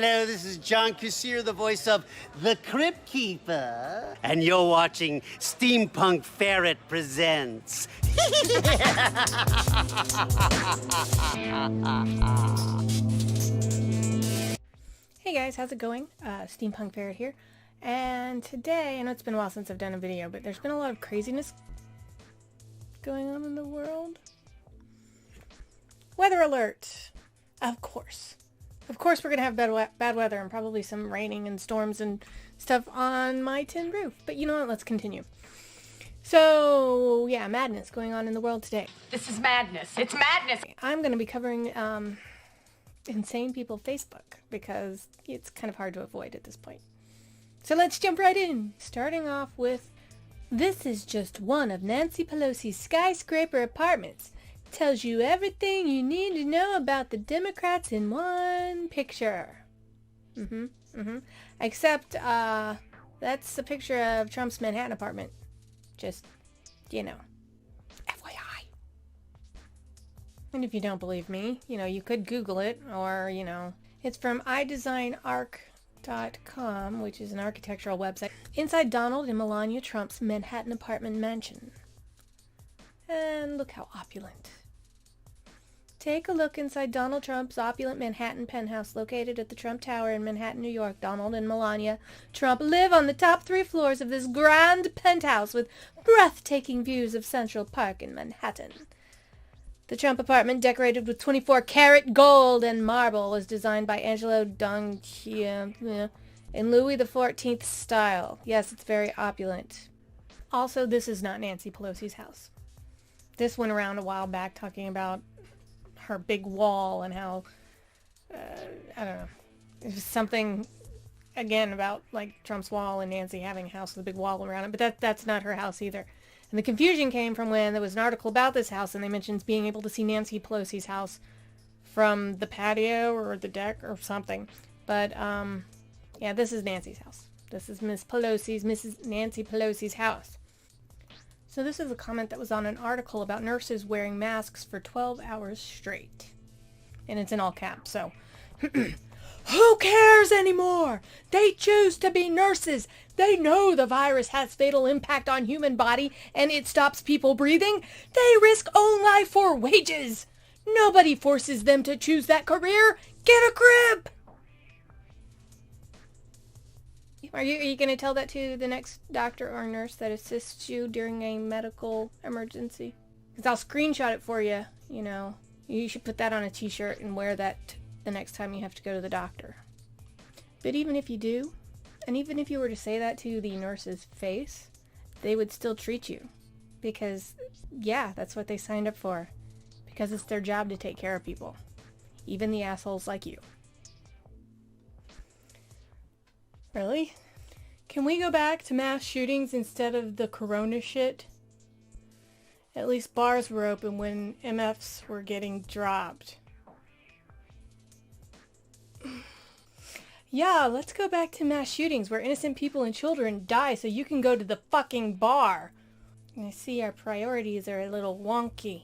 Hello, this is John Cusier, the voice of the Crypt Keeper. And you're watching SteampunkFerretPresents. Hey guys, how's it going? Steampunk Ferret here. And today, I know it's been a while since I've done a video, but there's been a lot of craziness going on in the world. Weather alert! Of course. Of course we're going to have bad weather and probably some raining and storms and stuff on my tin roof. But you know what? Let's continue. So, yeah, madness going on in the world today. This is madness. It's madness! I'm going to be covering insane people Facebook because it's kind of hard to avoid at this point. So let's jump right in. Starting off with, this is just one of Nancy Pelosi's skyscraper apartments. Tells you everything you need to know about the Democrats in one picture. Except, that's a picture of Trump's Manhattan apartment. Just, you know, FYI. And if you don't believe me, you know, you could Google it, or, you know, it's from idesignarc.com, which is an architectural website. Inside Donald and Melania Trump's Manhattan apartment mansion. And look how opulent. Take a look inside Donald Trump's opulent Manhattan penthouse located at the Trump Tower in Manhattan, New York. Donald and Melania Trump live on the top 3 floors of this grand penthouse with breathtaking views of Central Park in Manhattan. The Trump apartment, decorated with 24-karat gold and marble, is designed by Angelo Donchia in Louis XIV style. Yes, it's very opulent. Also, this is not Nancy Pelosi's house. This went around a while back talking about her big wall and how, I don't know, it was something, again, about like Trump's wall and Nancy having a house with a big wall around it, but that's not her house either. And the confusion came from when there was an article about this house and they mentioned being able to see Nancy Pelosi's house from the patio or the deck or something. But, yeah, this is Nancy's house. This is Mrs. Nancy Pelosi's house. So this is a comment that was on an article about nurses wearing masks for 12 hours straight. And it's in all caps, so. Who cares anymore? They choose to be nurses. They know the virus has fatal impact on human body and it stops people breathing. They risk own life for wages. Nobody forces them to choose that career. Get a grip! Are you going to tell that to the next doctor or nurse that assists you during a medical emergency? Because I'll screenshot it for you, you know. You should put that on a t-shirt and wear that the next time you have to go to the doctor. But even if you do, and even if you were to say that to the nurse's face, they would still treat you. Because, yeah, that's what they signed up for. Because it's their job to take care of people. Even the assholes like you. Really? Can we go back to mass shootings instead of the corona shit? At least bars were open when MFs were getting dropped. Yeah, let's go back to mass shootings where innocent people and children die so you can go to the fucking bar. And I see our priorities are a little wonky.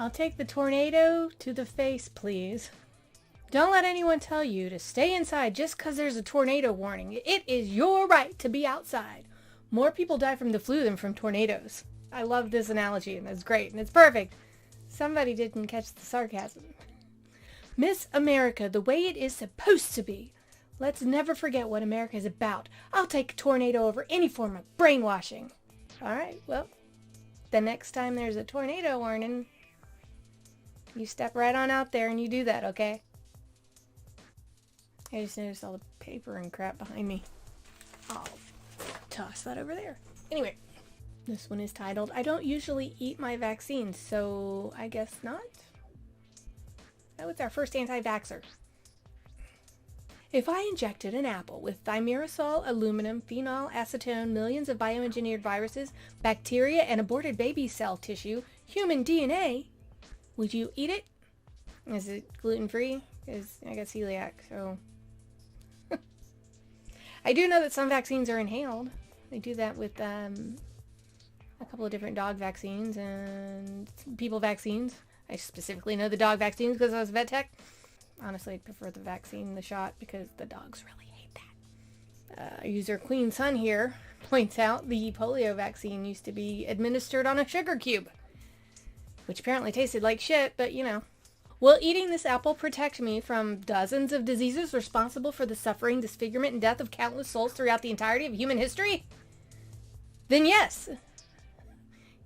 I'll take the tornado to the face, please. Don't let anyone tell you to stay inside just because there's a tornado warning. It is your right to be outside. More people die from the flu than from tornadoes. I love this analogy, and it's great, and it's perfect. Somebody didn't catch the sarcasm. Miss America, the way it is supposed to be. Let's never forget what America is about. I'll take a tornado over any form of brainwashing. Alright, well, the next time there's a tornado warning, you step right on out there and you do that, okay? I just noticed all the paper and crap behind me. I'll toss that over there. Anyway, this one is titled, I don't usually eat my vaccines, so I guess not? Oh, it's our first anti-vaxxer. If I injected an apple with thimerosal, aluminum, phenol, acetone, millions of bioengineered viruses, bacteria, and aborted baby cell tissue, human DNA, would you eat it? Is it gluten-free? Because I got celiac, so... I do know that some vaccines are inhaled. They do that with a couple of different dog vaccines and people vaccines. I specifically know the dog vaccines because I was a vet tech. Honestly, I'd prefer the vaccine, the shot, because the dogs really hate that. User Queen Sun here points out the polio vaccine used to be administered on a sugar cube, which apparently tasted like shit, but you know. Will eating this apple protect me from dozens of diseases responsible for the suffering, disfigurement, and death of countless souls throughout the entirety of human history? Then yes.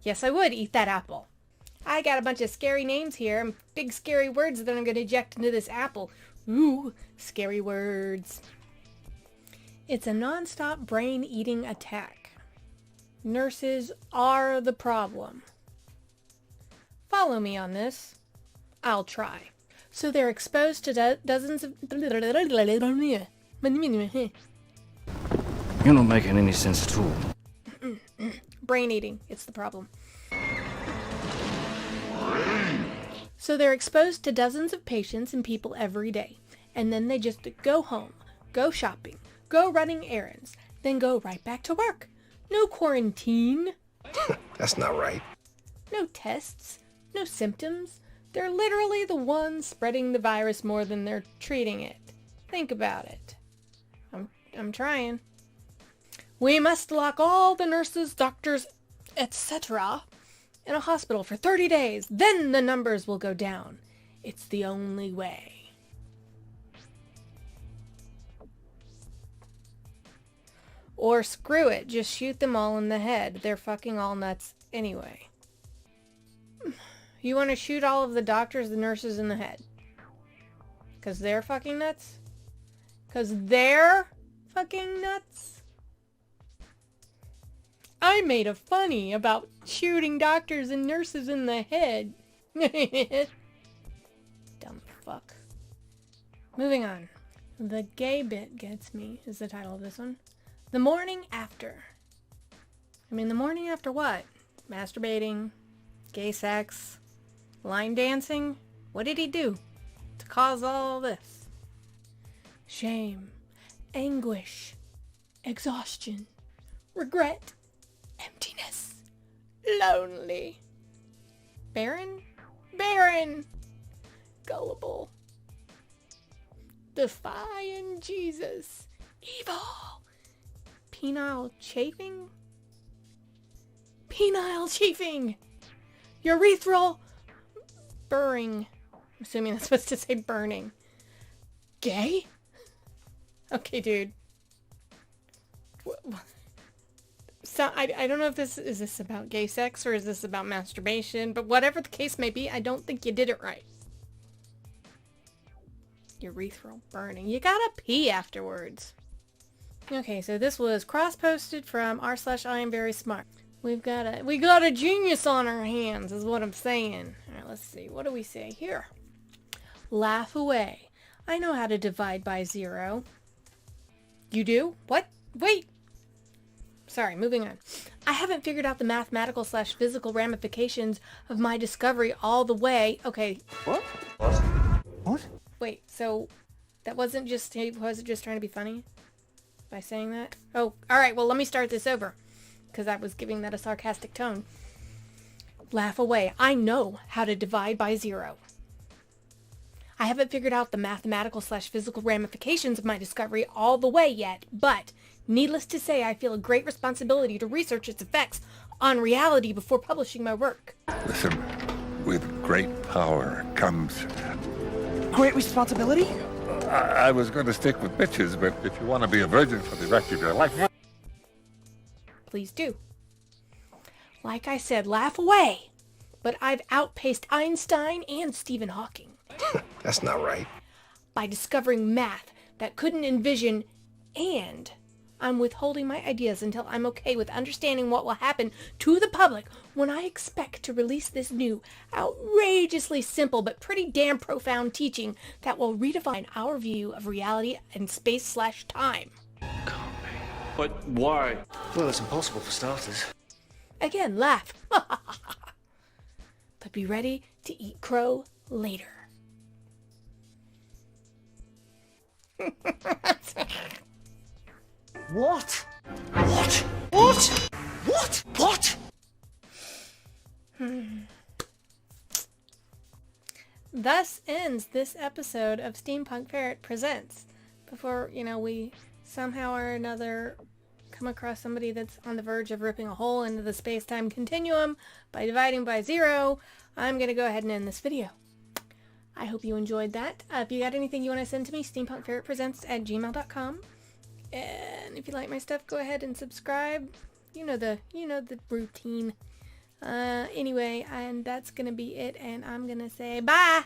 Yes, I would eat that apple. I got a bunch of scary names here and big scary words that I'm going to eject into this apple. Ooh, scary words. It's a non-stop brain-eating attack. Nurses are the problem. Follow me on this. I'll try. So they're exposed to dozens of... You're not making any sense at all. Brain eating. It's the problem. So they're exposed to dozens of patients and people every day. And then they just go home, go shopping, go running errands, then go right back to work. No quarantine. That's not right. No tests. No symptoms. They're literally the ones spreading the virus more than they're treating it. Think about it. I'm trying. We must lock all the nurses, doctors, etc. in a hospital for 30 days. Then the numbers will go down. It's the only way. Or screw it. Just shoot them all in the head. They're fucking all nuts anyway. You want to shoot all of the doctors, the nurses in the head? Because they're fucking nuts? Because they're fucking nuts? I made a funny about shooting doctors and nurses in the head. Dumb fuck. Moving on. The gay bit gets me is the title of this one. The morning after. I mean, the morning after what? Masturbating? Gay sex? Line dancing? What did he do to cause all this? Shame, anguish, exhaustion, regret, emptiness, lonely, barren, gullible, defying Jesus, evil, penile chafing, urethral burring. I'm assuming that's supposed to say burning. Gay? Okay, dude. So I don't know if this is about gay sex or is this about masturbation, but whatever the case may be, I don't think you did it right. Urethral burning. You gotta pee afterwards. Okay, so this was cross-posted from r/IamVerySmart. We got a genius on our hands, is what I'm saying. All right, let's see. What do we say here? Laugh away. I know how to divide by 0. You do? What? Wait. Sorry, moving on. I haven't figured out the mathematical/physical ramifications of my discovery all the way. Okay. What? Wait, so that wasn't just trying to be funny by saying that? Oh, all right. Well, let me start this over. Because I was giving that a sarcastic tone. Laugh away. I know how to divide by 0. I haven't figured out the mathematical/physical ramifications of my discovery all the way yet, but needless to say, I feel a great responsibility to research its effects on reality before publishing my work. Listen, with great power comes... Great responsibility? I was going to stick with bitches, but if you want to be a virgin for the rest of your life... Please do. Like I said, laugh away. But I've outpaced Einstein and Stephen Hawking. That's not right. By discovering math that couldn't envision, and I'm withholding my ideas until I'm okay with understanding what will happen to the public when I expect to release this new, outrageously simple but pretty damn profound teaching that will redefine our view of reality and space/time. But why? Well, it's impossible for starters. Again, laugh. But be ready to eat crow later. What? What? What? What? What? The thus ends this episode of Steampunk Ferret Presents. Before, we somehow or another come across somebody that's on the verge of ripping a hole into the space-time continuum by dividing by 0, I'm going to go ahead and end this video. I hope you enjoyed that. If you got anything you want to send to me, SteampunkFerretPresents@gmail.com. And if you like my stuff, go ahead and subscribe. You know the routine. Anyway, and that's gonna be it, and I'm gonna say bye!